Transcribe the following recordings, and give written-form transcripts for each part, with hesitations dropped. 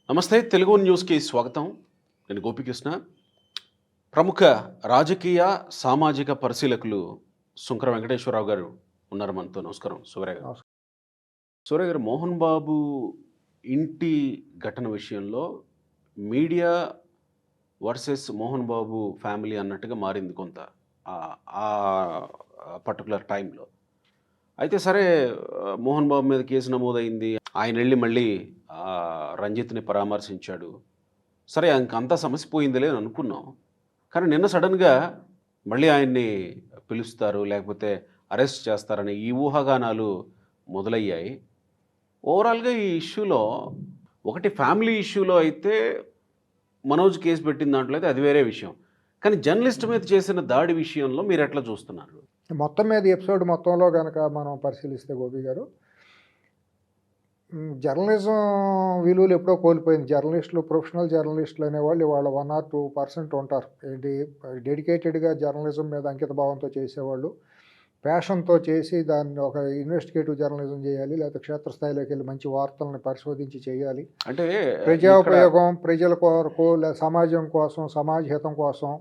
నమస్తే తెలుగు న్యూస్కి స్వాగతం. నేను గోపికృష్ణ. ప్రముఖ రాజకీయ సామాజిక పరిశీలకులు సుంకర వెంకటేశ్వరరావు గారు ఉన్నారు మనతో. నమస్కారం సూర్య గారు. నమస్కారం. సూర్య గారు, మోహన్ బాబు ఇంటి ఘటన విషయంలో media versus Mohan Babu family అన్నట్టుగా మారింది కొంత ఆ పర్టికులర్ టైంలో. అయితే సరే, మోహన్ బాబు మీద కేసు నమోదైంది. ఆయన వెళ్ళి మళ్ళీ రంజిత్ని పరామర్శించాడు. సరే, ఇంకంతా సమస్య పోయిందిలే అని అనుకున్నాం. కానీ నిన్న సడన్గా మళ్ళీ ఆయన్ని పిలుస్తారు, లేకపోతే అరెస్ట్ చేస్తారని ఈ ఊహాగానాలు మొదలయ్యాయి. ఓవరాల్గా ఈ ఇష్యూలో ఒకటి ఫ్యామిలీ ఇష్యూలో అయితే మనోజ్ కేసు పెట్టిన దాంట్లో అయితే అది వేరే విషయం. కానీ జర్నలిస్ట్ మీద చేసిన దాడి విషయంలో మీరు ఎట్లా చూస్తున్నారు? మొత్తం మీద ఎపిసోడ్ మొత్తంలో కనుక మనం పరిశీలిస్తే గోపి గారు, జర్నలిజం విలువలు ఎప్పుడో కోల్పోయింది. జర్నలిస్టులు, ప్రొఫెషనల్ జర్నలిస్టులు అనేవాళ్ళు ఇవాళ 1 or 2% ఉంటారు. ఏంటి, డెడికేటెడ్గా జర్నలిజం మీద అంకిత భావంతో చేసేవాళ్ళు, ప్యాషన్తో చేసి దాన్ని ఒక ఇన్వెస్టిగేటివ్ జర్నలిజం చేయాలి, లేకపోతే క్షేత్రస్థాయిలోకి వెళ్ళి మంచి వార్తలను పరిశోధించి చేయాలి, అంటే ప్రజోపయోగం, ప్రజల కొరకు, సమాజం కోసం, సమాజ హితం కోసం,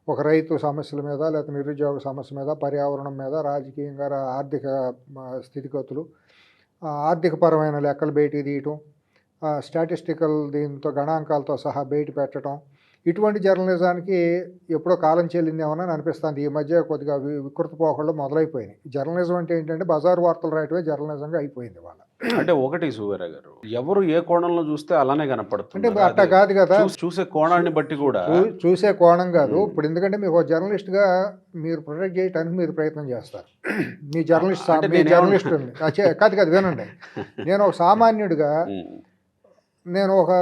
ఒక రైతు సమస్యల మీద, లేకపోతే నిరుద్యోగ సమస్య మీద, పర్యావరణం మీద, రాజకీయంగా ఆర్థిక స్థితిగతులు, ఆర్థికపరమైన లెక్కలు బయటికి తీయటం, స్టాటిస్టికల్ దీంతో గణాంకాలతో సహా బయట పెట్టడం, ఇటువంటి జర్నలిజానికి ఎప్పుడో కాలం చెల్లిందేమని అనిపిస్తుంది. ఈ మధ్య కొద్దిగా వికృత పోకళ్ళు మొదలైపోయినాయి. జర్నలిజం అంటే ఏంటంటే బజారు వార్తలు రాయటమే జర్నలిజంగా అయిపోయింది వాళ్ళ. అంటే ఒకటి సూర్య గారు, ఎవరు ఏ కోణంలో చూస్తే అలానే కనపడుతుంది. అంటే అట్లా కాదు కదా, చూసే కోణాన్ని బట్టి కూడా చూసే కోణం కాదు. ఇప్పుడు ఎందుకంటే మీకు ఒక జర్నలిస్ట్గా మీరు ప్రొటెక్ట్ చేయడానికి మీరు ప్రయత్నం చేస్తారు. మీ జర్నలిస్ట్ ఉంది కాదు వినండి. నేను ఒక సామాన్యుడిగా నేను ఒక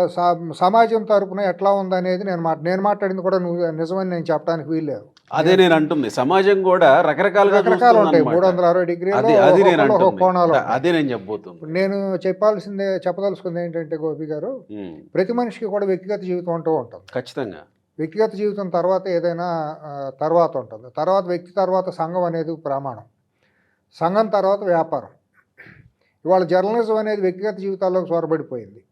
సమాజం తరపున ఎట్లా ఉందనేది నేను మాట్లాడింది కూడా నువ్వు నిజమని నేను చెప్పడానికి వీల్లేదు. అదే నేను అంటుంది. సమాజం కూడా రకరకాలు ఉంటాయి. 360 డిగ్రీలు కోణాలు. అదే నేను చెప్పబోతుంది. నేను చెప్పదలుచుకుంది ఏంటంటే గోపి గారు, ప్రతి మనిషికి కూడా వ్యక్తిగత జీవితం అంటూ ఉంటుంది. ఖచ్చితంగా వ్యక్తిగత జీవితం తర్వాత ఏదైనా తర్వాత ఉంటుంది. తర్వాత వ్యక్తి తర్వాత సంఘం అనేది ప్రమాణం, సంఘం తర్వాత వ్యాపారం. ఇవాళ జర్నలిజం అనేది వ్యక్తిగత జీవితాల్లోకి చొరబడిపోయింది.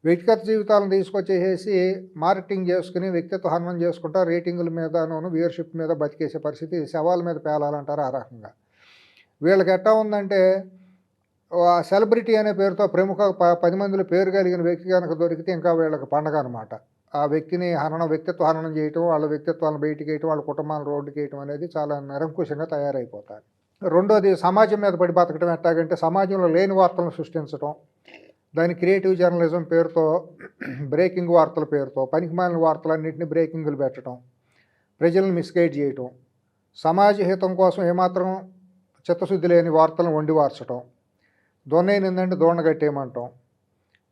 వ్యక్తిగత జీవితాలను తీసుకొచ్చేసి మార్కెటింగ్ చేసుకుని వ్యక్తిత్వ హననం చేసుకుంటా రేటింగుల మీదను వ్యూయర్షిప్ మీద బతికేసే పరిస్థితి, శవాల మీద పేలాలంటారు ఆ రకంగా. వీళ్ళకి ఎట్టా ఉందంటే, సెలబ్రిటీ అనే పేరుతో ప్రముఖ 10 మందిలో పేరు కలిగిన వ్యక్తి కనుక దొరికితే ఇంకా వీళ్ళకి పండగ అనమాట. ఆ వ్యక్తిని వ్యక్తిత్వ హననం చేయటం, వాళ్ళ వ్యక్తిత్వాలను బయటికి వేయటం, వాళ్ళ కుటుంబాలను రోడ్డుకి వేయటం అనేది చాలా నిరంకుశంగా తయారైపోతారు. రెండోది, సమాజం మీద పడి బతకడం ఎట్టాగంటే సమాజంలో లేని వార్తలను సృష్టించడం, దాని క్రియేటివ్ జర్నలిజం పేరుతో, బ్రేకింగ్ వార్తల పేరుతో పనికిమాలిన వార్తలన్నింటినీ బ్రేకింగ్లు పెట్టడం, ప్రజలను మిస్గైడ్ చేయటం, సమాజ హితం కోసం ఏమాత్రం చిత్తశుద్ధి లేని వార్తలను వండి వార్చడం, దొన్నైందంటే దోణ కట్టేయమంటాం.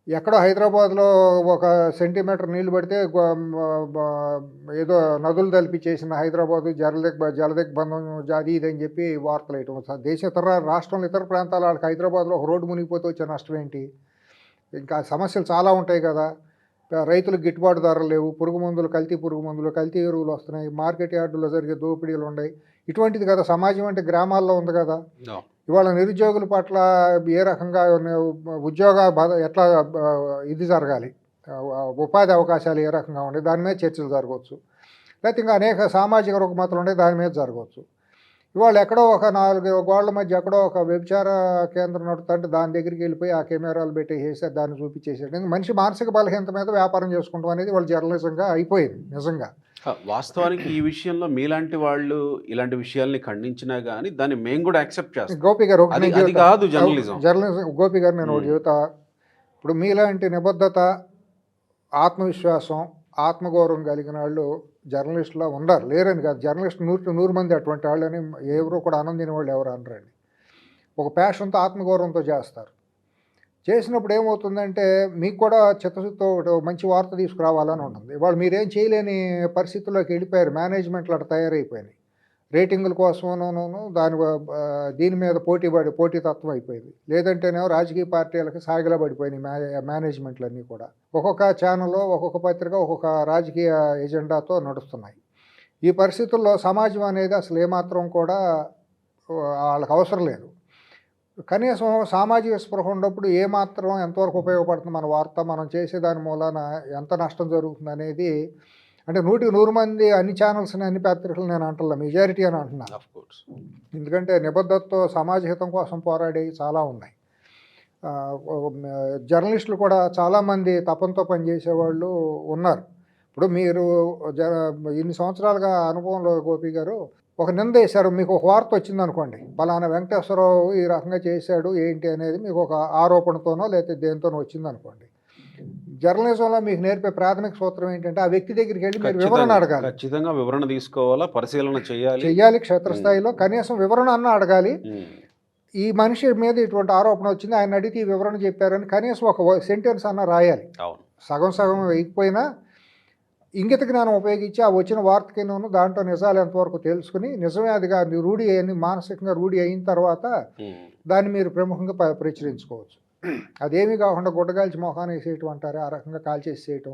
ఎక్కడో హైదరాబాద్లో 1 సెంటీమీటర్ నీళ్లు పడితే ఏదో నదులు తలిపి చేసిన హైదరాబాదు జలదిగ్బంధం అది ఇదని చెప్పి వార్తలు వేయటం. ఇతర రాష్ట్రంలో ఇతర ప్రాంతాల వాళ్ళకి హైదరాబాద్లో ఒక రోడ్డు మునిగిపోతే వచ్చే నష్టం ఏంటి? ఇంకా సమస్యలు చాలా ఉంటాయి కదా. రైతులకు గిట్టుబాటు ధరలు లేవు, పురుగు మందులు, కల్తీ ఎరువులు వస్తున్నాయి, మార్కెట్ యార్డుల్లో జరిగే దోపిడీలు ఉన్నాయి. ఇటువంటిది కదా సమాజం అంటే. గ్రామాల్లో ఉంది కదా. ఇవాళ నిరుద్యోగుల పట్ల ఏ రకంగా ఉద్యోగ ఎట్లా ఇది జరగాలి, ఉపాధి అవకాశాలు ఏ రకంగా ఉన్నాయి, దాని మీద చర్చలు జరగవచ్చు. లేకపోతే ఇంకా అనేక సామాజిక రుగ్మతలు ఉన్నాయి, దాని మీద జరగవచ్చు. ఇవాళ ఎక్కడో ఒక 4 గోళ్ల మధ్య ఎక్కడో ఒక వ్యభిచార కేంద్రం నడుతుంటే దాని దగ్గరికి వెళ్ళిపోయి ఆ కెమెరాలు పెట్టేసి దాన్ని చూపించేసాడు. మనిషి మానసిక బలహీనత మీద వ్యాపారం చేసుకుంటాం అనేది వాళ్ళ జర్నలిజంగా అయిపోయింది నిజంగా. వాస్తవానికి ఈ విషయంలో మీలాంటి వాళ్ళు ఇలాంటి విషయాల్ని ఖండించినా కానీ దాన్ని మేము కూడా యాక్సెప్ట్ చేస్తాం. గోపి గారు కాదు జర్నలిజం. గోపి గారు నేను ఒకటి చెబుతా. ఇప్పుడు మీలాంటి నిబద్ధత, ఆత్మవిశ్వాసం, ఆత్మగౌరవం కలిగిన వాళ్ళు జర్నలిస్టులో ఉండరు, లేరని కాదు. జర్నలిస్ట్ 100 మంది అటువంటి వాళ్ళని ఎవరో కూడా ఆనందిన వాళ్ళు ఎవరు అనరండి. ఒక ప్యాషన్తో, ఆత్మగౌరవంతో చేస్తారు. చేసినప్పుడు ఏమవుతుందంటే మీకు కూడా చిత్తశుద్ధితో మంచి వార్త తీసుకురావాలని ఉంటుంది. ఇవాళ మీరేం చేయలేని పరిస్థితుల్లోకి వెళ్ళిపోయారు. మేనేజ్మెంట్లు అట్లా తయారైపోయినాయి. రేటింగుల కోసమూ దీని మీద పోటీతత్వం అయిపోయింది. లేదంటేనేమో రాజకీయ పార్టీలకు సాగిలా పడిపోయినాయి మేనేజ్మెంట్లన్నీ కూడా. ఒక్కొక్క ఛానల్లో, ఒక్కొక్క పత్రిక, ఒక్కొక్క రాజకీయ ఎజెండాతో నడుస్తున్నాయి. ఈ పరిస్థితుల్లో సమాజం అనేది అసలు ఏమాత్రం కూడా వాళ్ళకి అవసరం లేదు. కనీసం సామాజిక స్పృహ ఉన్నప్పుడు ఏమాత్రం ఎంతవరకు ఉపయోగపడుతుంది మన వార్త, మనం చేసేదాని మూలాన ఎంత నష్టం జరుగుతుంది అనేది, అంటే 100కి 100 మంది అన్ని ఛానల్స్ని అన్ని పత్రికలు నేను అంటలా, మెజారిటీ అని అంటున్నా. Of course. ఎందుకంటే నిబద్ధతతో సమాజ హితం కోసం పోరాడేవి చాలా ఉన్నాయి. జర్నలిస్టులు కూడా చాలామంది తపంతో పనిచేసేవాళ్ళు ఉన్నారు. ఇప్పుడు మీరు ఇన్ని సంవత్సరాలుగా అనుభవంలో గోపి గారు ఒక నింద వేశారు, మీకు ఒక వార్త వచ్చిందనుకోండి, పలానా వెంకటేశ్వరరావు ఈ రకంగా చేశాడు ఏంటి అనేది మీకు ఒక ఆరోపణతోనో లేకపోతే దేనితోనో వచ్చిందనుకోండి, జర్నలిజంలో మీకు నేర్పే ప్రాథమిక సూత్రం ఏంటంటే ఆ వ్యక్తి దగ్గరికి వెళ్ళి మీరు వివరణ అడగాలి. ఖచ్చితంగా వివరణ తీసుకోవాలా, పరిశీలన చేయాలి, క్షేత్రస్థాయిలో కనీసం వివరణ అన్న అడగాలి. ఈ మనిషి మీద ఇటువంటి ఆరోపణ వచ్చింది, ఆయన అడిగితే ఈ వివరణ చెప్పారని కనీసం ఒక సెంటెన్స్ అన్న రాయాలి. సగం సగం వేయకపోయినా ఇంగిత జ్ఞానం ఉపయోగించి ఆ వచ్చిన వార్తకిను దాంట్లో నిజాలు ఎంతవరకు తెలుసుకుని, నిజమే అదిగా రూఢి అయ్యి మానసికంగా రూఢి అయిన తర్వాత దాన్ని మీరు ప్రముఖంగా ప్రచురించుకోవచ్చు. అదేమీ కాకుండా గుడ్డగాల్చి మొహాన్ని వేసేయటం అంటారు, ఆ రకంగా కాల్చేసేయటం,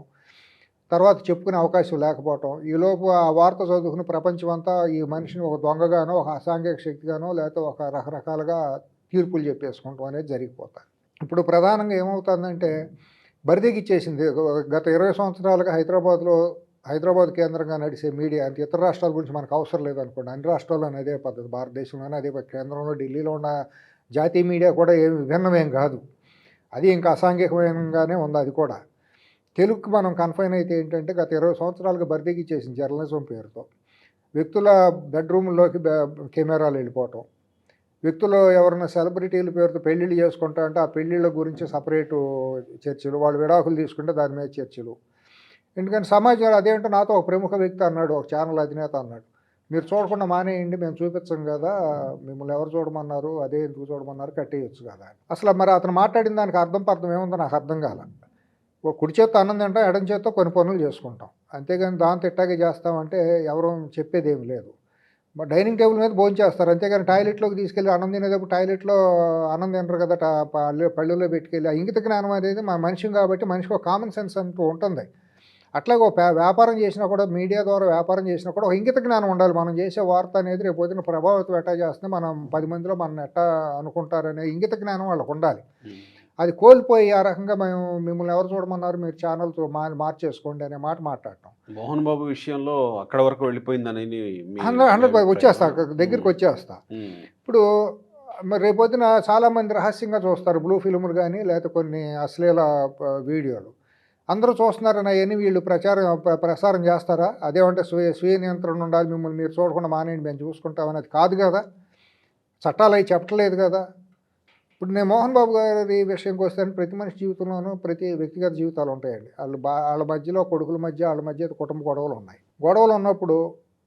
తర్వాత చెప్పుకునే అవకాశం లేకపోవటం, ఈలోపు ఆ వార్త చదువుకుని ప్రపంచం అంతా ఈ మనిషిని ఒక దొంగగానో ఒక అసాంఘిక శక్తిగానో లేకపోతే ఒక రకరకాలుగా తీర్పులు చెప్పేసుకుంటాం అనేది జరిగిపోతుంది. ఇప్పుడు ప్రధానంగా ఏమవుతుందంటే బరిదెగిచ్చేసింది. గత 20 సంవత్సరాలుగా హైదరాబాద్ కేంద్రంగా నడిచే మీడియా, అంటే ఇతర రాష్ట్రాల గురించి మనకు అవసరం లేదనుకోండి, అన్ని రాష్ట్రాల్లోనే అదే పద్ధతి, భారతదేశంలోనే అదే కేంద్రంలో ఢిల్లీలో ఉన్న జాతీయ మీడియా కూడా ఏమి విభిన్నమేం కాదు, అది ఇంకా అసాంఘికమైనగానే ఉంది. అది కూడా తెలుగుకి మనం కన్ఫైన్ అయితే ఏంటంటే గత 20 సంవత్సరాలుగా బరిదెగిచ్చేసింది జర్నలిజం పేరుతో. వ్యక్తుల బెడ్రూమ్లోకి కెమెరాలు వెళ్ళిపోవటం, వ్యక్తులు ఎవరైనా సెలబ్రిటీల పేరుతో పెళ్ళిళ్ళు చేసుకుంటా అంటే ఆ పెళ్ళిళ్ళ గురించి సపరేటు చర్చలు, వాళ్ళు విడాకులు తీసుకుంటే దాని మీద చర్చలు. ఎందుకంటే సమాజంలో అదేంటో నాతో ఒక ప్రముఖ వ్యక్తి అన్నాడు, ఒక ఛానల్ అధినేత అన్నాడు, మీరు చూడకుండా మానేయండి, మేము చూపించం కదా, మిమ్మల్ని ఎవరు చూడమన్నారు, అదే ఎందుకు చూడమన్నారు, కట్టేయచ్చు కదా. అసలు మరి అతను మాట్లాడిన దానికి అర్థం ఏముందో నాకు అర్థం కాల. కుడి చేత్తో అన్నం తింటాం, ఎడం చేత్తో కొన్ని పనులు చేసుకుంటాం, అంతేగాని దాంతో ఇట్టాగే చేస్తామంటే ఎవరు చెప్పేది ఏమి లేదు. డైనింగ్ టేబుల్ మీద భోజనం చేస్తారు, అంతేగాని టాయిలెట్లోకి తీసుకెళ్ళి అన్నం తినేటప్పుడు టాయిలెట్లో అన్నం తినరు కదా, పళ్ళులో పెట్టుకెళ్ళి. ఆ ఇంగిత జ్ఞానం అనేది మన మనిషి కాబట్టి మనిషికి ఒక కామన్ సెన్స్ అంటూ ఉంటుంది. అట్లాగే ఒక వ్యాపారం చేసినా కూడా, మీడియా ద్వారా వ్యాపారం చేసినా కూడా ఒక ఇంగిత జ్ఞానం ఉండాలి. మనం చేసే వార్త అనేది రేపు పొద్దున ప్రభావితం ఎట్టా చేస్తే మనం 10 మందిలో మనం ఎట్టా అనుకుంటారనే ఇంగిత జ్ఞానం వాళ్ళకు ఉండాలి. అది కోల్పోయి ఆ రకంగా మేము మిమ్మల్ని ఎవరు చూడమన్నారు, మీరు ఛానల్తో మార్చేసుకోండి అనే మాట మాట్లాడటం. మోహన్ బాబు విషయంలో అక్కడ వరకు వెళ్ళిపోయిందని 100 వచ్చేస్తా, దగ్గరికి వచ్చేస్తా. ఇప్పుడు మరి రేపొద్దున చాలామంది రహస్యంగా చూస్తారు బ్లూ ఫిల్ములు కానీ లేకపోతే కొన్ని అశ్లీల వీడియోలు, అందరూ చూస్తున్నారని అవన్నీ వీళ్ళు ప్రసారం చేస్తారా? అదేమంటే స్వీయ నియంత్రణ ఉండాలి, మిమ్మల్ని మీరు చూడకుండా మానేయండి మేము చూసుకుంటామనేది కాదు కదా, చట్టాలు అవి చెప్పట్లేదు కదా. ఇప్పుడు నేను మోహన్ బాబు గారి విషయంకి వస్తే ప్రతి మనిషి జీవితంలోనూ ప్రతి వ్యక్తిగత జీవితాలు ఉంటాయండి. వాళ్ళ మధ్యలో కొడుకుల మధ్య వాళ్ళ మధ్య కుటుంబ గొడవలు ఉన్నాయి. గొడవలు ఉన్నప్పుడు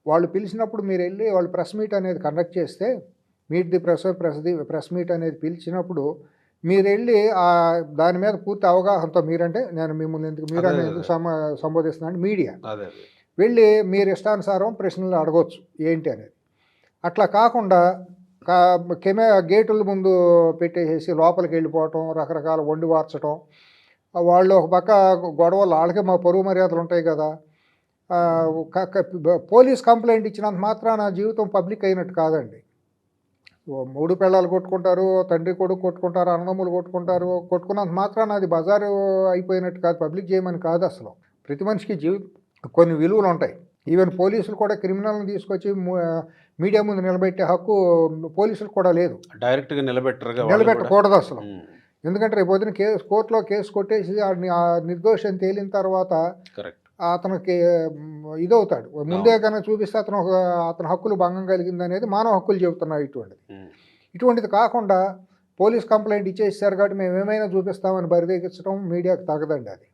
వాళ్ళు పిలిచినప్పుడు మీరు వెళ్ళి వాళ్ళు ప్రెస్ మీట్ అనేది కండక్ట్ చేస్తే, మీట్ ది ప్రెస్ మీట్ అనేది పిలిచినప్పుడు మీరు వెళ్ళి దాని మీద పూర్తి అవగాహనతో, మీరంటే నేను మిమ్మల్ని మీరు ఎందుకు సంబోధిస్తున్నాను మీడియా, వెళ్ళి మీరు ఇష్టానుసారం ప్రశ్నలు అడగవచ్చు ఏంటి అనేది. అట్లా కాకుండా గేటుల ముందు పెట్టేసేసి లోపలికి వెళ్ళిపోవటం, రకరకాల వండి వార్చడం, వాళ్ళు ఒక పక్క గొడవలు, వాళ్ళకి మా పరువు మర్యాదలు ఉంటాయి కదా. పోలీస్ కంప్లైంట్ ఇచ్చినంత మాత్రాన జీవితం పబ్లిక్ అయినట్టు కాదండి. 3 పిల్లలు కొట్టుకుంటారు, తండ్రి కొడుకు కొట్టుకుంటారు, అన్నదమ్ములు కొట్టుకున్నంత మాత్రాన అది బజారు అయిపోయినట్టు కాదు, పబ్లిక్ చేయమని కాదు. అసలు ప్రతి మనిషికి కొన్ని విలువలు ఉంటాయి. ఈవెన్ పోలీసులు కూడా క్రిమినల్ని తీసుకొచ్చి మీడియా ముందు నిలబెట్టే హక్కు పోలీసులకు కూడా లేదు, డైరెక్ట్గా నిలబెట్టకూడదు అసలు. ఎందుకంటే రేపు పొద్దున కోర్టులో కేసు కొట్టేసి ఆ నిర్దోషం తేలిన తర్వాత అతనికి ఇదవుతాడు. ముందే కనుక చూపిస్తే అతని హక్కులు భంగం కలిగింది అనేది మానవ హక్కులు చెబుతున్నాయి. ఇటువంటిది కాకుండా పోలీస్ కంప్లైంట్ ఇచ్చేసారు కాబట్టి మేము ఏమైనా చూపిస్తామని బరిదెగించడం మీడియాకి తగదండి. అది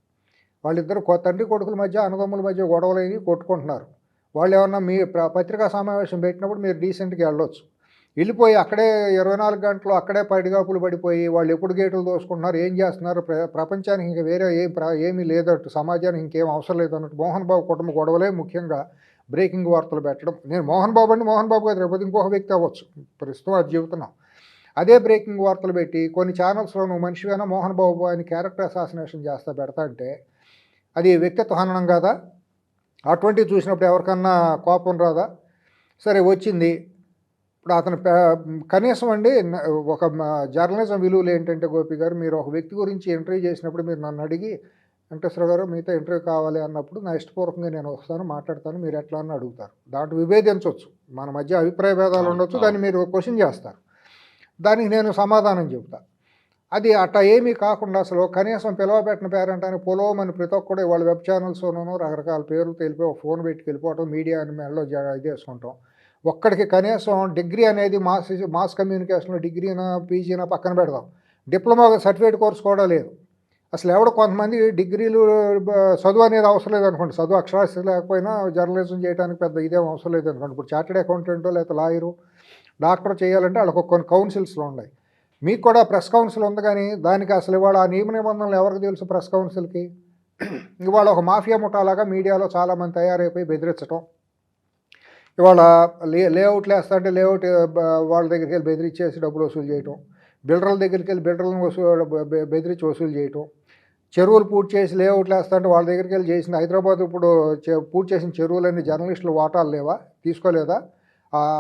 వాళ్ళిద్దరు తండ్రి కొడుకుల మధ్య, అన్నదమ్ముల మధ్య గొడవలు కొట్టుకుంటున్నారు. వాళ్ళు ఏమన్నా మీ పత్రికా సమావేశం పెట్టినప్పుడు మీరు డీసెంట్గా వెళ్ళొచ్చు, వెళ్ళిపోయి అక్కడే 24 గంటలు అక్కడే పడిగాపులు పడిపోయి వాళ్ళు ఎప్పుడు గేటులు దోసుకుంటున్నారు, ఏం చేస్తున్నారు, ప్రపంచానికి ఇంకా వేరే ఏమీ లేదట్టు, సమాజానికి ఇంకేం అవసరం లేదన్నట్టు మోహన్ బాబు కుటుంబ గొడవలే ముఖ్యంగా బ్రేకింగ్ వార్తలు పెట్టడం. నేను మోహన్ బాబు గారు రేపు ఇంకొక వ్యక్తి అవ్వచ్చు, ప్రస్తుతం అది చెబుతున్నాం. అదే బ్రేకింగ్ వార్తలు పెట్టి కొన్ని ఛానల్స్లో నువ్వు మనిషివైనా మోహన్ బాబు అని క్యారెక్టర్ అసాసినేషన్ పెడతా అంటే అది వ్యక్తిత్వ హననం కాదా? అటువంటివి చూసినప్పుడు ఎవరికన్నా కోపం రాదా? సరే వచ్చింది, ఇప్పుడు అతను కనీసం అండి ఒక జర్నలిజం విలువలు ఏంటంటే గోపి గారు, మీరు ఒక వ్యక్తి గురించి ఇంటర్వ్యూ చేసినప్పుడు మీరు నన్ను అడిగి వెంకటేశ్వర గారు మీతో ఇంటర్వ్యూ కావాలి అన్నప్పుడు నా ఇష్టపూర్వకంగా నేను వస్తాను, మాట్లాడతాను, మీరు ఎట్లా అని అడుగుతారు. దాంట్లో విభేదించవచ్చు, మన మధ్య అభిప్రాయ భేదాలు అవును, ఉండొచ్చు, అవును. దాన్ని మీరు క్వశ్చన్ చేస్తారు, దానికి నేను సమాధానం చెబుతా. అది అట్లా ఏమీ కాకుండా అసలు కనీసం పిలవబెట్టిన పేరెంట్ అని పొలవమని ప్రతి ఒక్కడు వాళ్ళ వెబ్ ఛానల్స్లోనూ రకరకాల పేర్లు తెలిపి ఒక ఫోన్ పెట్టి వెళ్ళిపోవటం, మీడియా అని మెడలో ఇది వేసుకుంటాం. ఒక్కడికి కనీసం డిగ్రీ అనేది మాస్ కమ్యూనికేషన్లో డిగ్రీనా పీజీనా పక్కన పెడదాం, డిప్లొమా సర్టిఫికేట్ కోర్స్ కూడా లేదు. అసలు ఎవడో కొంతమంది డిగ్రీలు చదువు అనేది అవసరం లేదనుకోండి, చదువు అక్షరాస్యత లేకపోయినా జర్నలిజం చేయడానికి పెద్ద ఇదేం అవసరం లేదనుకోండి. ఇప్పుడు చార్టెడ్ అకౌంటెంటో లేకపోతే లాయరు డాక్టర్ చేయాలంటే వాళ్ళకి కొన్ని కౌన్సిల్స్లో ఉన్నాయి. మీకు కూడా ప్రెస్ కౌన్సిల్ ఉంది, కానీ దానికి అసలు ఇవాళ ఆ నియమ నిబంధనలు ఎవరికి తెలుసు ప్రెస్ కౌన్సిల్కి? ఇవాళ ఒక మాఫియా ముఠాలాగా మీడియాలో చాలామంది తయారైపోయి బెదిరించడం, ఇవాళ లేఅవుట్లు వేస్తా అంటే లేఅవుట్ వాళ్ళ దగ్గరికి వెళ్ళి బెదిరించేసి డబ్బులు వసూలు చేయటం, బిల్డర్ల దగ్గరికి వెళ్ళి బిల్డర్లను బెదిరించి వసూలు చేయటం, చెరువులు పూర్తి చేసి లేఅవుట్లు వేస్తా అంటే వాళ్ళ దగ్గరికి వెళ్ళి చేసిన హైదరాబాద్ ఇప్పుడు పూర్తి చేసిన చెరువులన్నీ జర్నలిస్టులు వాటాలు లేవా, తీసుకోలేదా?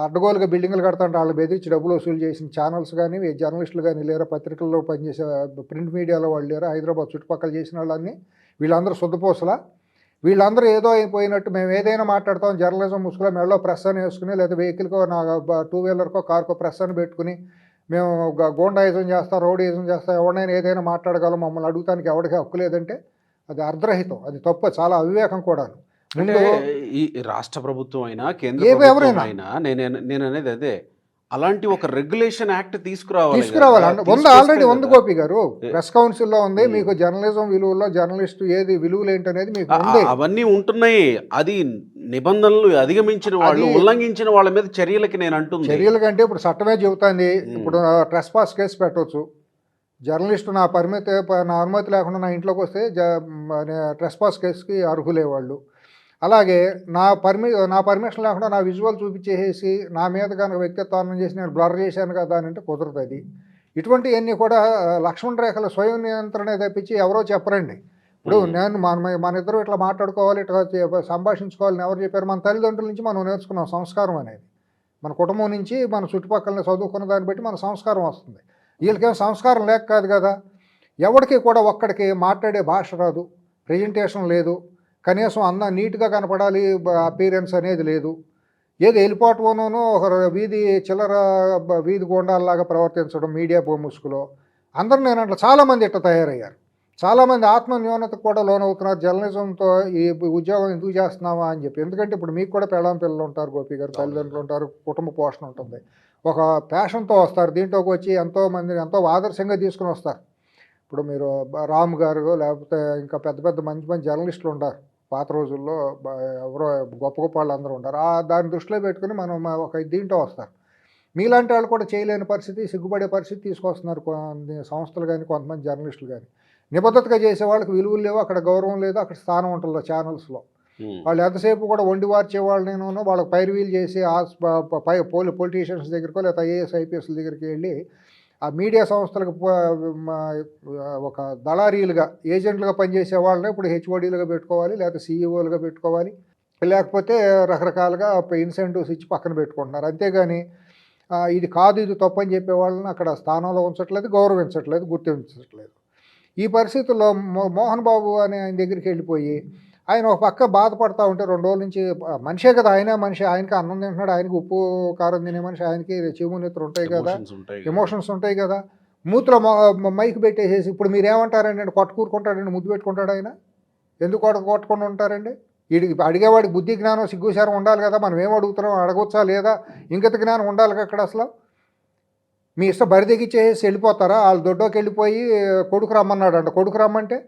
అడ్డగోలుగా బిల్డింగ్లు కడతాంటే వాళ్ళు బెదిరించి డబ్బులు వసూలు చేసిన ఛానల్స్ కానీ జర్నలిస్టులు కానీ లేరా, పత్రికల్లో పనిచేసే ప్రింట్ మీడియాలో వాళ్ళు లేరా, హైదరాబాద్ చుట్టుపక్కల చేసిన వాళ్ళని వీళ్ళందరూ శుద్ధపోసలా? వీళ్ళందరూ ఏదో అయిపోయినట్టు మేము ఏదైనా మాట్లాడతాం, జర్నలిజం ముసుగులో మెడలో ప్రెస్ అని వేసుకుని లేదా వెహికల్కో నా టూ వీలర్కో కార్కో ప్రెస్ అని పెట్టుకుని మేము గూండాయిజం చేస్తాం, రౌడీయిజం చేస్తాం, ఎవరినైనా ఏదైనా మాట్లాడగలం, మమ్మల్ని అడుగుతానికి ఎవరికి హక్కు లేదంటే అది అర్ధరహితం, అది తప్పు, చాలా అవివేకం కూడా. అంటే ఈ రాష్ట్ర ప్రభుత్వం అయినా కేంద్ర ఎవరైనా ప్రభుత్వం అయినా నేను అనేది అదే, అలాంటి ఒక రెగ్యులేషన్ యాక్ట్ తీసుకురావాలి కదా, ఉంది, ఆల్రెడీ ఉంది తీసుకొస్తే గోపి గారు, ఏ- ప్రెస్ కౌన్సిల్లో ఉంది. మీకు జర్నలిజం విలువల్లో జర్నలిస్ట్ ఏది విలువలు ఏంటనేది మీకు ఉంది. అవన్నీ ఉంటున్నాయి. అది నిబంధనలు అధిగమించిన వాళ్ళు, అది- ఉల్లంఘించిన వాళ్ళ మీద చర్యలకి నేను అంటుంది. చర్యల కంటే ఇప్పుడు చట్టమే చెబుతుంది. ఉమ్. ఇప్పుడు ట్రెస్పాస్ కేసు పెట్టవచ్చు. జర్నలిస్టు నా అనుమతి లేకుండా నా ఇంట్లోకి వస్తే ట్రెస్పాస్ కేసుకి అర్హులే వాళ్ళు. అలాగే నా పర్మిషన్ లేకుండా నా విజువల్ చూపించేసి నా మీద కనుక వ్యక్తిత్వాన్ని చేసి నేను బ్లర్ చేశాను కదా అని అంటే కుదరదు. అది ఇటువంటివన్నీ కూడా లక్ష్మణ రేఖల స్వయం నియంత్రణే తప్పించి ఎవరో చెప్పరండి. ఇప్పుడు నేను మన ఇద్దరు ఇట్లా మాట్లాడుకోవాలి, ఇట్లా సంభాషించుకోవాలని ఎవరు చెప్పారు? మన తల్లిదండ్రుల నుంచి మనం నేర్చుకున్నాం సంస్కారం అనేది. మన కుటుంబం నుంచి మన చుట్టుపక్కల చదువుకున్న దాన్ని బట్టి మన సంస్కారం వస్తుంది. వీళ్ళకేం సంస్కారం లేక కాదు కదా. ఎవరికి కూడా ఒక్కడికి మాట్లాడే భాష రాదు, ప్రెజెంటేషన్ లేదు, కనీసం నీట్గా కనపడాలి అపీరెన్స్ అనేది లేదు. ఏది వెళ్ళిపోవటమోనూ ఒక చిల్లర వీధి గోండాల్లాగా ప్రవర్తించడం మీడియా ముసుగులో. అందరూ నేను అట్లా చాలామంది ఇట్లా తయారయ్యారు. చాలామంది ఆత్మ న్యూనతకు కూడా లోనవుతున్నారు. జర్నలిజంతో ఈ ఉద్యోగం ఎందుకు చేస్తున్నావా అని చెప్పి. ఎందుకంటే ఇప్పుడు మీకు కూడా పిల్లలు ఉంటారు గోపి గారు, తల్లిదండ్రులు ఉంటారు, కుటుంబ పోషణ ఉంటుంది. ఒక ప్యాషన్తో వస్తారు, దీంట్లోకి వచ్చి ఎంతో ఆదర్శంగా తీసుకుని వస్తారు. ఇప్పుడు మీరు రామ్ గారు లేకపోతే ఇంకా పెద్ద పెద్ద మంచి జర్నలిస్టులు ఉంటారు పాత రోజుల్లో, ఎవరో గొప్ప గొప్ప వాళ్ళు అందరూ ఉంటారు. దాన్ని దృష్టిలో పెట్టుకుని మనం ఒక దీంట్లో వస్తారు. మీలాంటి వాళ్ళు కూడా చేయలేని పరిస్థితి, సిగ్గుపడే పరిస్థితి తీసుకొస్తున్నారు కొన్ని సంస్థలు కానీ కొంతమంది జర్నలిస్టులు కానీ. నిబద్ధతగా చేసే వాళ్ళకి విలువలు లేవు, అక్కడ గౌరవం లేదు, అక్కడ స్థానం ఉంటుంది ఛానల్స్లో. వాళ్ళు ఎంతసేపు కూడా వండి వార్చే వాళ్ళని వాళ్ళకి పైరువీలు చేసి పొలిటీషియన్స్ దగ్గరకో లేదా ఐఏఎస్ ఐపీఎస్ల దగ్గరికి వెళ్ళి ఆ మీడియా సంస్థలకు ఒక దళారీలుగా ఏజెంట్లుగా పనిచేసే వాళ్ళని ఇప్పుడు హెచ్ఓడీలుగా పెట్టుకోవాలి, లేకపోతే సీఈఓలుగా పెట్టుకోవాలి, లేకపోతే రకరకాలుగా ఇన్సెంటివ్స్ ఇచ్చి పక్కన పెట్టుకుంటున్నారు. అంతేగాని ఇది కాదు, ఇది తప్పు అని చెప్పే వాళ్ళని అక్కడ స్థానంలో ఉంచట్లేదు, గౌరవించట్లేదు, గుర్తించట్లేదు. ఈ పరిస్థితుల్లో మోహన్ బాబు అనే ఆయన దగ్గరికి వెళ్ళిపోయి ఆయన ఒక పక్క బాధపడతా ఉంటే 2 రోజుల నుంచి, మనిషే కదా ఆయన, మనిషి, ఆయనకి అన్నం తింటున్నాడు, ఆయనకి ఉప్పు కారం తినే మనిషి, ఆయనకి చెవునెత్తులు ఉంటాయి కదా, ఎమోషన్స్ ఉంటాయి కదా. మూతిలో మైక్ పెట్టేసేసి ఇప్పుడు మీరేమంటారండి, కొట్టుకూరుకుంటాడండి, ముద్దు పెట్టుకుంటాడు ఆయన. ఎందుకు కొట్టకుండా ఉంటారండి? వీడికి అడిగేవాడికి బుద్ధి జ్ఞానం సిగ్గుశారం ఉండాలి కదా. మనం ఏం అడుగుతున్నాం, అడగొచ్చా లేదా, ఇంకత జ్ఞానం ఉండాలి అక్కడ. అసలు మీ ఇష్టం బరి దిగిచ్చేసి వెళ్ళిపోతారా? వాళ్ళు దొడ్డోకి వెళ్ళిపోయి కొడుకు రమ్మన్నాడు అంట. కొడుకు రమ్మంటే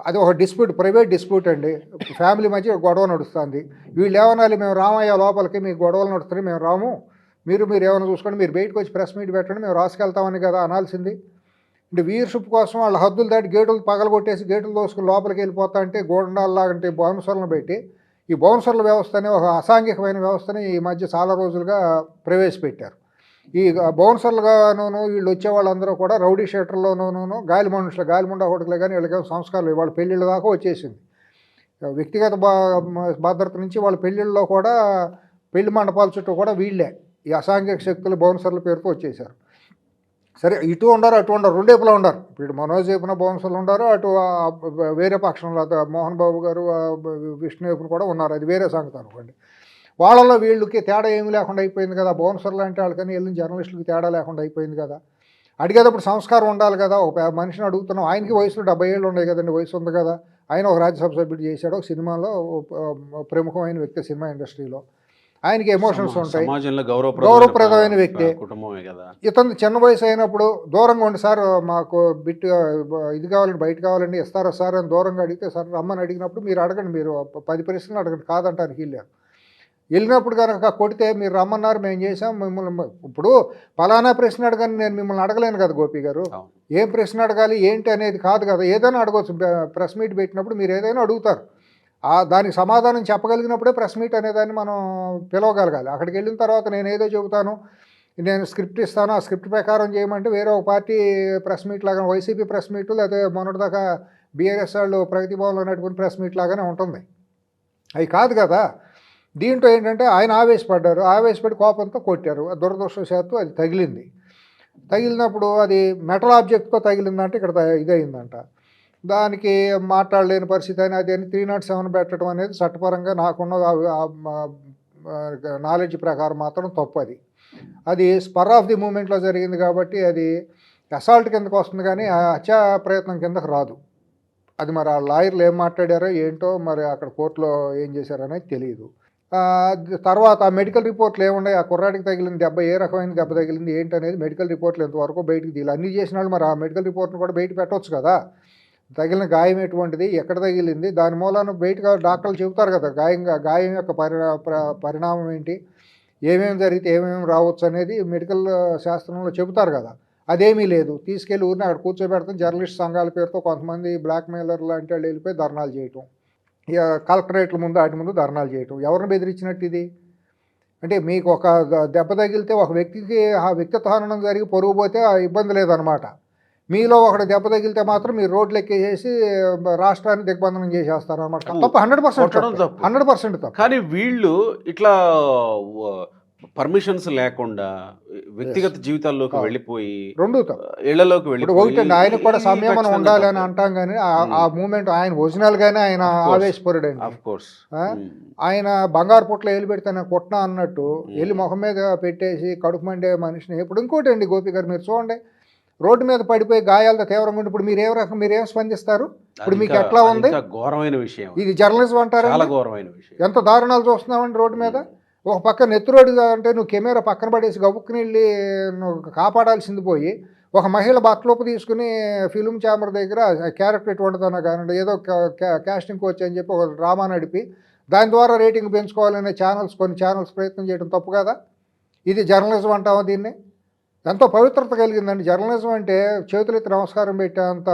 అది ఒక డిస్ప్యూట్, ప్రైవేట్ డిస్ప్యూట్ అండి. ఫ్యామిలీ మధ్య గొడవ నడుస్తుంది. వీళ్ళు ఏమనాలి, మేము రామయ్య లోపలికి, మీకు గొడవలు నడుస్తున్నాయి, మేము రాము, మీరు ఏమైనా చూసుకోండి, మీరు బయటకు వచ్చి ప్రెస్ మీట్ పెట్టండి, మేము రాసుకెళ్తామని కదా అనాల్సింది. అంటే వీర్షిప్ కోసం వాళ్ళ హద్దులు దాటి గేటులు పగలగొట్టేసి గేటులు దోసుకుని లోపలికి వెళ్ళిపోతా అంటే గోండాల్లాగంటే బౌన్సర్లను పెట్టి ఈ బౌన్సర్ల వ్యవస్థని ఒక అసాంఘికమైన వ్యవస్థని ఈ మధ్య చాలా రోజులుగా ప్రవేశపెట్టారు. ఈ బౌన్సర్లుగాను వీళ్ళు వచ్చే వాళ్ళందరూ కూడా రౌడీ షీటర్లోనూ గాలి ముండా హోటలే కానీ వీళ్ళకి సంస్కారాలు వాళ్ళ పెళ్ళిళ్ళ దాకా వచ్చేసింది. వ్యక్తిగత భద్రత నుంచి వాళ్ళ పెళ్ళిళ్ళలో కూడా పెళ్లి మండపాల చుట్టూ కూడా వీళ్ళే ఈ అసాంఘిక శక్తులు బౌన్సర్ల పేరుతో వచ్చేసారు. సరే ఇటు ఉండరు అటు ఉండరు, రెండేపులా ఉండరు. ఇప్పుడు మనోజ్ వైపున బౌన్సర్లు ఉండరు, అటు వేరే పక్షంలో మోహన్ బాబు గారు విష్ణు వైపున కూడా ఉన్నారు, అది వేరే సంగతి అనుకోండి. వాళ్ళలో వీళ్ళకి తేడా ఏమీ లేకుండా అయిపోయింది కదా. బౌన్సర్లు అంటే వాళ్ళకని వెళ్ళిన జర్నలిస్టులకి తేడా లేకుండా అయిపోయింది కదా. అడిగేటప్పుడు సంస్కారం ఉండాలి కదా. ఒక మనిషిని అడుగుతున్నాం, ఆయనకి వయసులో 70 ఏళ్ళు ఉన్నాయి కదండి, వయసు ఉంది కదా. ఆయన ఒక రాజ్యసభ సభ్యుడు చేశాడు, ఒక సినిమాలో ప్రముఖమైన వ్యక్తి సినిమా ఇండస్ట్రీలో. ఆయనకి ఎమోషన్స్ ఉంటాయి, సమాజంలో గౌరవప్రదమైన వ్యక్తి. కుటుంబమే కదా. ఇతను చిన్న వయసు అయినప్పుడు దూరంగా ఉండి, సార్ మాకు బిట్ ఇది కావాలండి, బయట కావాలండి, ఇస్తారా సార్ అని దూరంగా అడిగితే, సార్ రమ్మని అడిగినప్పుడు మీరు అడగండి, మీరు 10 ప్రశ్నలు అడగండి, కాదంటానికి వెళ్ళారు. వెళ్ళినప్పుడు కనుక కొడితే మీరు రమ్మన్నారు, మేము చేసాం, మిమ్మల్ని ఇప్పుడు ఫలానా ప్రశ్న అడగని నేను మిమ్మల్ని అడగలేను కదా గోపి గారు. ఏం ప్రశ్న అడగాలి ఏంటి అనేది కాదు కదా, ఏదైనా అడగవచ్చు. ప్రెస్ మీట్ పెట్టినప్పుడు మీరు ఏదైనా అడుగుతారు, దానికి సమాధానం చెప్పగలిగినప్పుడే ప్రెస్ మీట్ అనేదాన్ని మనం పిలవగలగాలి. అక్కడికి వెళ్ళిన తర్వాత నేను ఏదో చెబుతాను, నేను స్క్రిప్ట్ ఇస్తాను, ఆ స్క్రిప్ట్ ప్రకారం చేయమంటే వేరే ఒక పార్టీ ప్రెస్ మీట్ లాగా, వైసీపీ ప్రెస్ మీట్, లేకపోతే మొన్నటిదాకా బీఆర్ఎస్ వాళ్ళు ప్రగతి భవన్లో నడుపుకుని ప్రెస్ మీట్ లాగానే ఉంటుంది. అవి కాదు కదా. దీంట్లో ఏంటంటే ఆయన ఆవేశపడ్డారు, ఆవేశపడి కోపంతో కొట్టారు. దురదృష్టవశాత్తు అది తగిలింది. తగిలినప్పుడు అది మెటల్ ఆబ్జెక్ట్తో తగిలిందంటే ఇక్కడ ఇదయిందంట. దానికి మాట్లాడలేని పరిస్థితి అని అది అని 307 పెట్టడం అనేది చట్టపరంగా నాకున్న నాలెడ్జ్ ప్రకారం మాత్రం తప్పు. అది స్పర్ ఆఫ్ ది మూమెంట్లో జరిగింది కాబట్టి అది అసాల్ట్ కిందకు వస్తుంది, కానీ హత్యా ప్రయత్నం కిందకు రాదు. అది మరి ఆ లాయర్లు ఏం మాట్లాడారో ఏంటో, మరి అక్కడ కోర్టులో ఏం చేశారనేది తెలియదు. తర్వాత మెడికల్ రిపోర్ట్లు ఏమున్నాయి, ఆ కుర్రాడికి తగిలిన దెబ్బ ఏ రకమైన దెబ్బ తగిలింది ఏంటి అనేది మెడికల్ రిపోర్ట్లు ఎంతవరకు బయటికి తీయాలి. అన్నీ చేసిన వాళ్ళు మరి ఆ మెడికల్ రిపోర్ట్ను కూడా బయట పెట్టవచ్చు కదా. తగిలిన గాయం ఎటువంటిది, ఎక్కడ తగిలింది, దాని మూలాన బయటగా డాక్టర్లు చెబుతారు కదా, గాయం యొక్క పరిణామం ఏంటి, ఏమేమి జరిగితే ఏమేమి రావచ్చు అనేది మెడికల్ శాస్త్రంలో చెబుతారు కదా. అదేమీ లేదు. తీసుకెళ్ళి ఊరిని అక్కడ కూర్చోబెడతాం. జర్నలిస్ట్ సంఘాల పేరుతో కొంతమంది బ్లాక్మెయిలర్ లాంటి వాళ్ళు వెళ్ళిపోయి ధర్నాలు చేయటం, ఇక కలెక్టరేట్ల ముందు వాటి ముందు ధర్నాలు చేయటం. ఎవరిని బెదిరించినట్టు ఇది? అంటే మీకు ఒక దెబ్బ తగిలితే ఒక వ్యక్తికి ఆ వ్యక్తిత్వ హననం జరిగి పొరుగు పోతే ఆ ఇబ్బంది లేదనమాట. మీలో ఒకటి దెబ్బ తగిలితే మాత్రం మీరు రోడ్లు ఎక్కేసి రాష్ట్రాన్ని దిగ్బంధనం చేసేస్తారు అనమాట. తప్ప 100% తప్ప. కానీ వీళ్ళు ఇట్లా పర్మిషన్స్ లేకుండా వ్యక్తిగత జీవితాల్లోకి వెళ్ళిపోయి, రెండు ఇళ్లలోకి వెళ్ళి ఆయనకు కూడా సంయమనం ఉండాలి అని అంటాం, కానీ ఆ మూమెంట్ ఆయన ఒరిజినల్ గానే ఆయన ఆవేశపరుడు అండి. ఆయన బంగారు పుట్ల ఏలు పెడితే కొట్టినా అన్నట్టు వెళ్ళి ముఖం మీద పెట్టేసి కడుపు మండే మనిషిని. ఇప్పుడు ఇంకోటి అండి గోపి గారు, మీరు చూడండి, రోడ్డు మీద పడిపోయి గాయాలతో తీవ్రంగా ఉండి ఇప్పుడు మీరేం స్పందిస్తారు? ఇప్పుడు మీకు ఎట్లా ఉంది? ఘోరమైన విషయం ఇది. జర్నలిజం అంటారు. చాలా ఘోరమైన విషయం. ఎంత దారుణాలు చూస్తున్నామండి రోడ్డు మీద. ఒక పక్క నెత్తురోడు అంటే నువ్వు కెమెరా పక్కన పడేసి గబుక్కుని వెళ్ళి నువ్వు కాపాడాల్సింది పోయి, ఒక మహిళ బట్టలోపు తీసుకుని ఫిల్మ్ ఛాంబర్ దగ్గర క్యారెక్టర్ ఎటువంటిదన్నా కానివ్వండి, ఏదో కాస్టింగ్ కోచ్ అని చెప్పి ఒక డ్రామా నడిపి దాని ద్వారా రేటింగ్ పెంచుకోవాలనే కొన్ని ఛానల్స్ ప్రయత్నం చేయడం తప్పు కదా. ఇది జర్నలిజం అంటామా దీన్ని? ఎంతో పవిత్రత కలిగిందండి జర్నలిజం అంటే. చేతులెత్తి నమస్కారం పెట్టేంత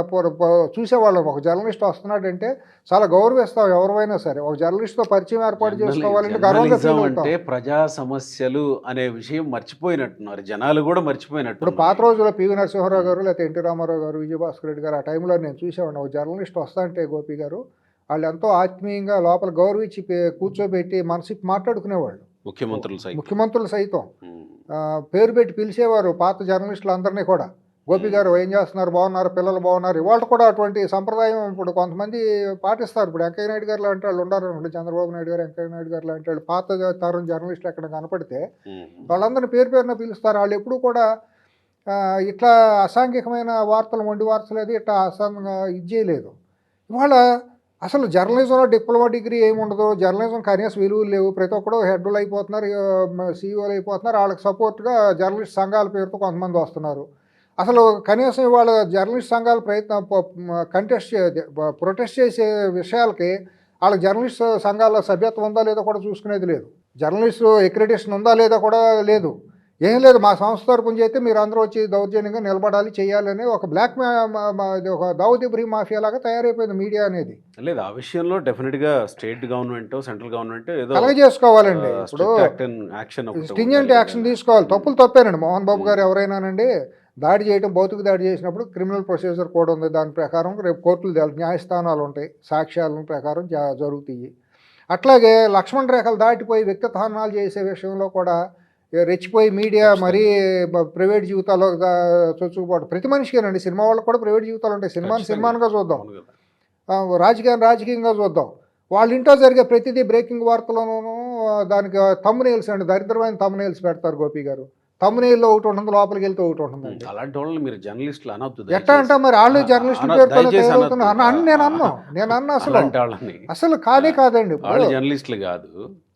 చూసేవాళ్ళం. ఒక జర్నలిస్ట్ వస్తున్నాడంటే చాలా గౌరవిస్తాం ఎవరైనా సరే. ఒక జర్నలిస్ట్తో పరిచయం ఏర్పాటు చేసుకోవాలంటే గర్వంగా ఫీల్ అవుతాం. అంటే ప్రజా సమస్యలు అనే విషయం మర్చిపోయినట్టున్నారు జనాలు కూడా, మర్చిపోయినట్టు. ఇప్పుడు పాత రోజుల్లో పివి నరసింహారావు గారు, లేకపోతే ఎన్టీ రామారావు గారు, విజయభాస్కర్ రెడ్డి గారు, ఆ టైంలో నేను చూసేవాడిని. ఒక జర్నలిస్ట్ వస్తా అంటే గోపి గారు వాళ్ళు ఎంతో ఆత్మీయంగా లోపల గౌరవించి కూర్చోబెట్టి మనసిప్పి మాట్లాడుకునేవాళ్ళు. ముఖ్యమంత్రులు సైతం పేరు పెట్టి పిలిచేవారు పాత జర్నలిస్టులు అందరినీ కూడా. గోపి గారు ఏం చేస్తున్నారు, బాగున్నారు, పిల్లలు బాగున్నారు. ఇవాళ కూడా అటువంటి సంప్రదాయం ఇప్పుడు కొంతమంది పాటిస్తారు. ఇప్పుడు వెంకయ్య నాయుడు గారు లాంటి వాళ్ళు ఉన్నారు అనుకోండి, చంద్రబాబు నాయుడు గారు, వెంకయ్య నాయుడు గారు లాంటి వాళ్ళు పాత తరం జర్నలిస్టులు ఎక్కడ కనపడితే వాళ్ళందరినీ పేరున పిలుస్తారు. వాళ్ళు ఎప్పుడు కూడా ఇట్లా అసాంఘికమైన వార్తలు, మొండి వార్తలు అది ఇట్లా అసాంఘంగా ఇది చేయలేదు. ఇవాళ అసలు జర్నలిజంలో డిప్లొమా డిగ్రీ ఏమి ఉండదు, జర్నలిజం కనీసం విలువలు లేవు. ప్రతి ఒక్కరు హెడ్లు అయిపోతున్నారు, సీఈఓలు అయిపోతున్నారు. వాళ్ళకి సపోర్ట్గా జర్నలిస్ట్ సంఘాల పేరుతో కొంతమంది వస్తున్నారు. అసలు కనీసం ఇవాళ జర్నలిస్ట్ సంఘాలు ప్రొటెస్ట్ చేసే విషయాలకి వాళ్ళకి జర్నలిస్ట్ సంఘాల సభ్యత్వం ఉందా లేదా కూడా చూసుకునేది లేదు. జర్నలిస్టు అక్రిడిటేషన్ ఉందా లేదా కూడా లేదు. ఏం లేదు, మా సంస్థ తరపున చేస్తే మీరు అందరూ వచ్చి దౌర్జన్యంగా నిలబడాలి, చేయాలని ఒక ఒక దావుద్ ఇబ్రహీం మాఫియా లాగా తయారైపోయింది మీడియా అనేది. లేదు, ఆ విషయంలో డెఫినెట్గా స్టేట్ గవర్నమెంట్, సెంట్రల్ గవర్నమెంట్ ఏదో అలాగే చేసుకోవాలండి. ఇప్పుడు స్టింజెంట్ యాక్షన్ తీసుకోవాలి. తప్పులు తప్పేనండి. మోహన్ బాబు గారు ఎవరైనానండి దాడి చేయడం, భౌతిక దాడి చేసినప్పుడు క్రిమినల్ ప్రొసీజర్ కూడా ఉంది. దాని ప్రకారం రేపు కోర్టులు న్యాయస్థానాలు ఉంటాయి, సాక్ష్యాల ప్రకారం జరుగుతాయి. అట్లాగే లక్ష్మణ్ రేఖలు దాటిపోయి వ్యక్తిత్వ హననాలు చేసే విషయంలో కూడా రెచ్చిపోయి మీడియా ఖచ్చితంగా. మరీ ప్రైవేట్ జీవితాల్లో చొచ్చుకుపోవడం ప్రతి మనిషికేనండి. సినిమా వాళ్ళకి కూడా ప్రైవేట్ జీవితాలు ఉంటాయి. సినిమాని ఖచ్చితంగా. సినిమానుగా చూద్దాం, అవును కదా. రాజకీయాన్ని రాజకీయంగా చూద్దాం. వాళ్ళ ఇంట్లో జరిగే ప్రతిదీ బ్రేకింగ్ వార్తలోనూ దానికి థంబ్‌నెయిల్స్ అండి, దరిద్రమైన థంబ్‌నెయిల్స్ పెడతారు గోపి గారు. థంబ్‌నెయిల్‌లో ఒకటి ఉంటుంది, లోపలికి వెళ్తే ఒకటి ఉంటుందండి. అలాంటి వాళ్ళని మీరు జర్నలిస్టులు అనొద్దు ఎట్లా అంటే దయచేసి. మరి వాళ్ళు జర్నలిస్టుల పేరుతోనే దయచేసి తయారవుతున్నారు. అనొద్దు. అని నేను అన్నాను. నేను అన్నా అసలు అలాంటి వాళ్ళని. అసలు కానే కాదండి. వాళ్ళు జర్నలిస్టులు కాదు.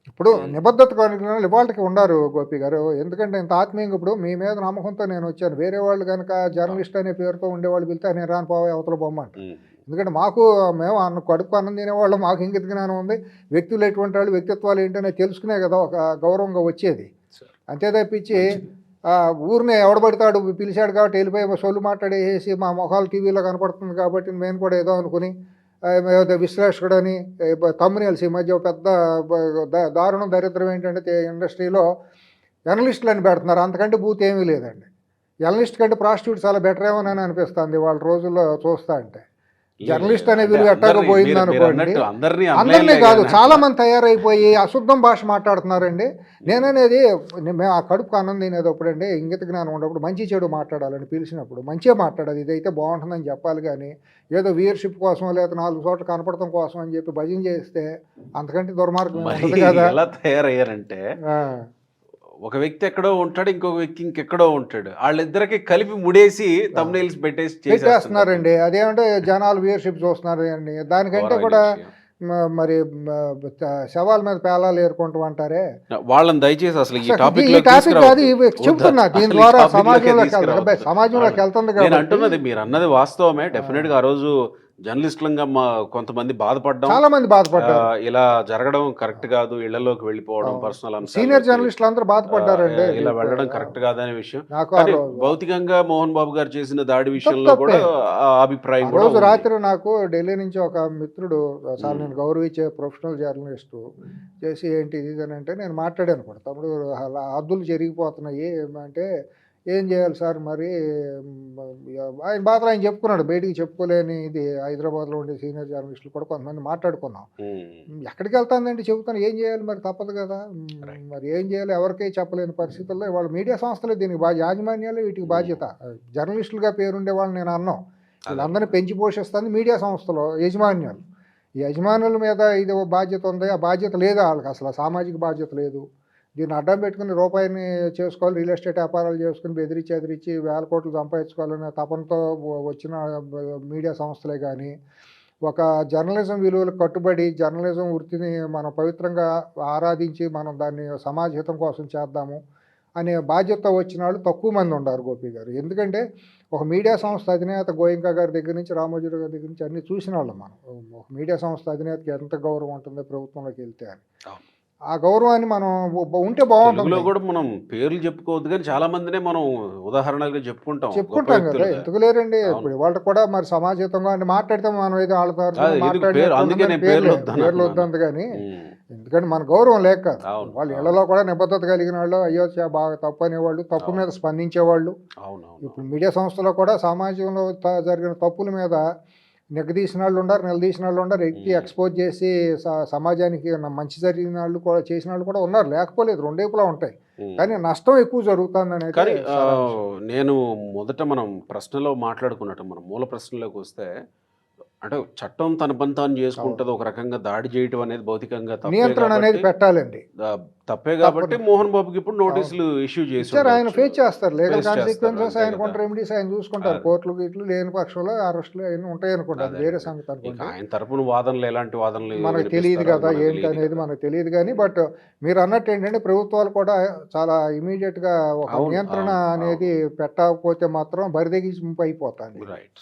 ఇప్పుడు నిబద్ధత కలిగిన వాళ్ళు ఇవాళకి ఉన్నారు గోపి గారు. ఎందుకంటే ఇంత ఆత్మీయంగా ఇప్పుడు మీ మీద నమ్మకంతో నేను వచ్చాను. వేరే వాళ్ళు కనుక జర్నలిస్ట్ అనే పేరుతో ఉండేవాళ్ళు పిలిస్తే నేను రాను పోవే అవతల బొమ్మంట. ఉమ్. ఎందుకంటే మాకు మేము కడుపు అన్నం తినేవాళ్ళు, మాకు ఇంగిత జ్ఞానం ఉంది. వ్యక్తులు ఎటువంటి వాళ్ళు, వ్యక్తిత్వాలు ఏంటనే తెలుసుకునే కదా ఒక గౌరవంగా వచ్చేది. సరే. అంతే తప్పించి ఊరినే ఎవడబడతాడు పిలిచాడు కాబట్టి వెళ్ళిపోయి సొల్లు మాట్లాడేసి మా మొఖాలు టీవీలో కనపడుతుంది కాబట్టి మేము కూడా ఏదో అనుకుని ఏదో విశ్లేషకుడని తమ్మునేల్స్ ఈ మధ్య పెద్ద దారుణం దరిద్రం ఏంటంటే ఇండస్ట్రీలో జర్నలిస్టులు అని పెడుతున్నారు. అంతకంటే బూత్ ఏమీ లేదండి. జర్నలిస్ట్ కంటే ప్రాస్టిట్యూట్ చాలా బెటర్ ఏమోనని అనిపిస్తుంది వాళ్ళ రోజుల్లో చూస్తా అంటే. జర్నలిస్ట్ అనే విలువ ఎట్టాగో పోయింది అనుకోండి. అందరినీ కాదు, చాలా మంది తయారైపోయి అశుద్ధం భాష మాట్లాడుతున్నారండి. నేననేది మేము ఆ కడుపుకు అన్నం తినేటప్పుడు అండి ఇంగిత జ్ఞానం ఉన్నప్పుడు మంచి చెడు మాట్లాడాలని పిలిచినప్పుడు మంచిగా మాట్లాడాలి, ఇదైతే బాగుంటుందని చెప్పాలి. కానీ ఏదో వ్యూయర్షిప్ కోసం లేదా 4 చోట్ల కనపడటం కోసం అని చెప్పి భజన చేస్తే అంతకంటే దుర్మార్గం ఉంటుంది కదా. ఎలా తయారయ్యారంటే ఆ, ఒక వ్యక్తి ఎక్కడో ఉంటాడు, ఇంకొక వ్యక్తి ఇంకెక్కడో ఉంటాడు. వాళ్ళిద్దరికి కలిపి ముడేసి thumbnails పెట్టేసి పెట్టేస్తున్నారండి. అదేమంటే జనాలు వ్యూయర్షిప్ చూస్తున్నారు అండి. దానికంటే కూడా మరి శవాల మీద పేలాలు ఏరుకుంటూ అంటారే. వాళ్ళని దయచేసి అసలు ఈ ఈ టాపిక్ టాపిక్ కాదు, ఇవి చెప్తున్నా దీని ద్వారా సమాజంలోకి వెళ్తుంది నేను కాబట్టి. అంటున్నది మీరు అన్నది వాస్తవమే. డెఫినెట్ గా ఆ రోజు జర్నలిస్టులంగా కొంతమంది బాధపడ్డాం. చాలా మంది బాధపడ్డారు. ఇలా జరగడం కరెక్ట్ కాదు, ఇళ్లలోకి వెళ్ళిపోవడం, పర్సనల్ సీనియర్ జర్నలిస్టులు అందరూ బాధపడ్డారండి. ఇలా వెళ్ళడం కరెక్ట్ కాదనే విషయం. నాకు కానీ భౌతికంగా మోహన్ బాబు గారు చేసిన దాడి విషయంలో తప్పే. కూడా ఆ అభిప్రాయం కూడా రోజు ఉంది. రాత్రి నాకు ఢిల్లీ నుంచి ఒక మిత్రుడు చాలా నేను గౌరవించే ప్రొఫెషనల్ జర్నలిస్టు చేసి ఏంటి ఇది అని అంటే నేను మాట్లాడాను కూడా, తమ్ముడు అలా హద్దులు జరిగిపోతున్నాయి అంటే ఏం చేయాలి సార్ మరి. ఆయన బాధలు ఆయన చెప్పుకున్నాడు, బయటికి చెప్పుకోలేని ఇది. హైదరాబాద్లో ఉండే సీనియర్ జర్నలిస్టులు కూడా కొంతమంది మాట్లాడుకున్నాం. ఎక్కడికి వెళ్తానండి చెబుతాను, ఏం చేయాలి మరి తప్పదు కదా. మరి ఏం చేయాలి ఎవరికీ చెప్పలేని పరిస్థితుల్లో వాళ్ళ మీడియా సంస్థలే దీనికి యాజమాన్యాలే వీటికి బాధ్యత. జర్నలిస్టులుగా పేరుండే వాళ్ళు నేను అన్నాం, వీళ్ళందరినీ పెంచి పోషిస్తుంది మీడియా సంస్థలో యజమాన్యాలు. ఈ యజమానుల మీద ఇది బాధ్యత ఉంది, ఆ బాధ్యత లేదు వాళ్ళకి, అసలు సామాజిక బాధ్యత లేదు. దీన్ని అడ్డం పెట్టుకుని రూపాయిని చేసుకోవాలి, రియల్ ఎస్టేట్ వ్యాపారాలు చేసుకుని బెదిరించి ఎదిరించి వేల కోట్లు సంపాదించుకోవాలనే తపనతో వచ్చిన మీడియా సంస్థలే కానీ ఒక జర్నలిజం విలువలకు కట్టుబడి జర్నలిజం వృత్తిని మనం పవిత్రంగా ఆరాధించి మనం దాన్ని సమాజ హితం కోసం చేద్దాము అనే బాధ్యత వచ్చిన వాళ్ళు తక్కువ మంది ఉన్నారు గోపి గారు. ఎందుకంటే ఒక మీడియా సంస్థ అధినేత గోయింకా గారి దగ్గర నుంచి రామోజీరావు గారి దగ్గర నుంచి అన్నీ చూసిన వాళ్ళం మనం. ఒక మీడియా సంస్థ అధినేతకి ఎంత గౌరవం ఉంటుందో ప్రభుత్వంలోకి వెళ్తే అని. ఆ గౌరవాన్ని మనం ఉంటే బాగుంటుంది. తెలుగులో కూడా మనం పేర్లు చెప్పుకోవద్దు కానీ చాలా మందినే మనం ఉదాహరణలుగా చెప్పుకుంటాం కదా, ఎందుకు లేరండి. ఇప్పుడు వాళ్ళకి కూడా మరి సమాజంగా అంటే మాట్లాడితే మనం ఏదో వాళ్ళ పేర్లు వద్దంది కానీ ఎందుకంటే మన గౌరవం లేక కాదు. వాళ్ళు ఇళ్లలో కూడా నిబద్ధత కలిగిన వాళ్ళు, అయ్యో బాగా తప్పు అనేవాళ్ళు, తప్పు మీద స్పందించేవాళ్ళు. ఇప్పుడు మీడియా సంస్థలో కూడా సమాజంలో జరిగిన తప్పుల మీద నిగదీసిన వాళ్ళు ఉన్నారు, నిలదీసిన వాళ్ళు ఉన్నారు, ఎక్కి ఎక్స్పోజ్ చేసి సమాజానికి మంచి జరిగిన వాళ్ళు కూడా చేసిన వాళ్ళు కూడా ఉన్నారు, లేకపోలేదు, రెండేపులా ఉంటాయి. కానీ నష్టం ఎక్కువ జరుగుతుంది అనేది. కానీ నేను మొదట మనం ప్రశ్నలో మాట్లాడుకున్నట్టు మనం మూల ప్రశ్నలోకి వస్తే అంటే చట్టం తన పని తాను చేసుకుంటుంది, ఒక రకంగా దాడి చేయటం అనేది భౌతికంగా నియంత్రణ అనేది పెట్టాలండి, తప్పే కాబట్టి మోహన్ బాబుకి ఇప్పుడు నోటీసులు ఇష్యూ చేశారు. ఆయన ఫేస్ చేస్తారు, లీగల్ కాన్సిక్వెన్సెస్ ఆయన రెమెడీస్ ఆయన చూసుకుంటారు. కోర్టులు గిట్లు లేని పక్షంలో అరెస్టులు అవన్నీ ఉంటాయి అనుకుంటారు, వేరే సంగతి అనుకుంటారు. ఆయన తరపున వాదనలు ఎలాంటి వాదనలు మనకు తెలియదు కదా ఏంటి అనేది మనకు తెలియదు. కానీ బట్ మీరు అన్నట్టు ఏంటంటే ప్రభుత్వాలు కూడా చాలా ఇమీడియట్గా ఒక నియంత్రణ అనేది పెట్టకపోతే మాత్రం బరిదెగింపు అయిపోతుంది. రైట్.